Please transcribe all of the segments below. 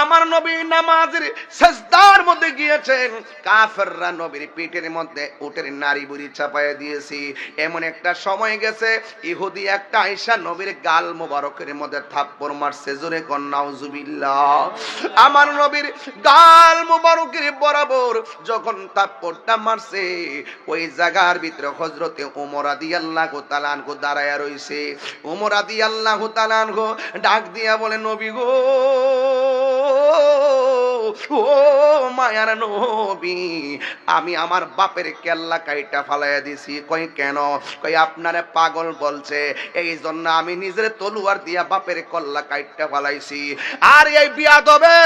আমার নবী নামাজের সিজদার মধ্যে গিয়েছেন, কাফেররা নবীর পিঠের মধ্যে উটের নাড়ি বুড়ি চাপায়া দিয়েছি। এমন একটা সময় গেছে, ইহুদি একটা আয়েশা নবীর গাল মোবারকের মধ্যে থাপ্পড় মারছে। জোরে কোন নাউজুবিল্লাহ। আমার নবীর গাল মোবারকের বরাবর যখন থাপ্পড়টা মারছে, ওই জায়গার ভিতরে হযরতে ওমর রাদিয়াল্লাহু তাআলা আনহু দাঁড়ায়া রইছে। ওমর রাদিয়াল্লাহু তাআলা আনহু ডাক দিয়া বলে, নবী গো, ও মায়ার নবী, আমি আমার বাপের কেল্লা কাইটা ফালাইয়া দিছি। কই কেন? কই আপনারে পাগল বলছে, এই জন্য আমি নিজের তলোয়ার দিয়া বাপের কল্লা কাইটা ফালাইছি। আর এই বিয়াদবে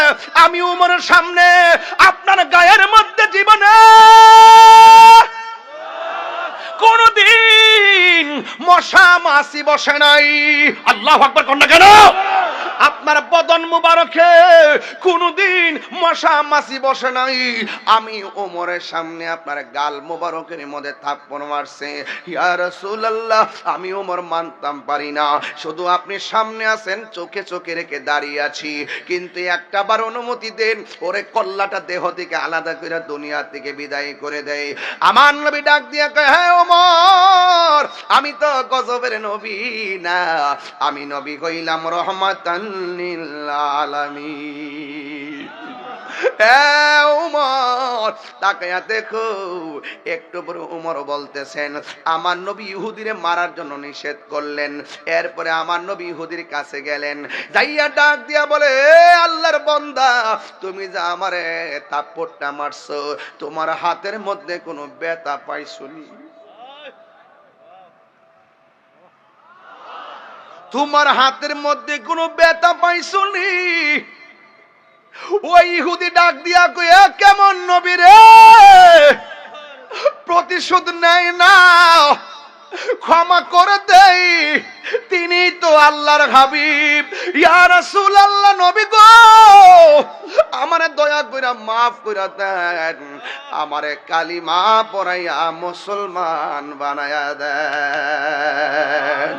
আমি উমরের সামনে আপনার গায়ের মধ্যে জীবনে কোনদিন মশা মাছি বসে নাই। আল্লাহু আকবার কোন না কেন? আপনার বদন মুবারকে কোনদিন মশা মাছি বসে নাই। আমি ওমরের সামনে আপনার গাল মুবারকের মধ্যে থাপ্পড় মারছে। ইয়া রাসূলুল্লাহ, আমি ওমর মানতাম পারি না, শুধু আপনি সামনে আছেন, চোখে চোখে রেখে দাঁড়িয়ে আছি, কিন্তু একটা বার অনুমতি দেন, ওরে কল্লাটা দেহ থেকে আলাদা করে দুনিয়া থেকে বিদায় করে দেয়। আমার নবী ডাক দিয়া কয়, হ্যাঁ ওমর, আমি তো গজবের নবী না, আমি নবী হইলাম রহমাতান লিল আলামিন। উমর তাকায়া দেখো, একটু পরে উমর বলতেছেন, আমার নবী ইহুদিরে মারার জন্য নিষেধ করলেন। এরপরে আমার নবী ইহুদির কাছে গেলেন, যাইয়া ডাক দিয়া বলে, আল্লাহর বান্দা, তুমি যা আমারে থাপ্পড়টা মারছো, তোমার হাতের মধ্যে কোনো ব্যথা পাইছনি? তোমার হাতের মধ্যে কোনো ব্যথা পাইছনি? ওই ইহুদি ডাক দিয়া কয়ে, কেমন নবী রে, প্রতিশোধ নেয় না, ক্ষমা করে দেই, তিনি তো আল্লাহর হাবিব। ইয়া রাসূলুল্লাহ, নবী গো, আমারে দয়া কইরা মাফ কইরা দেন, আমারে কালিমা পড়াইয়া মুসলমান বানায়া দেন।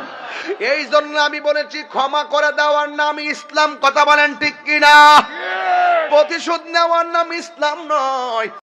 এই জন্য আমি বলেছি, ক্ষমা করে দেওয়ার নাম ইসলাম। কথা বলেন ঠিক কিনা? প্রতিশোধ নেওয়ার নাম ইসলাম নয়।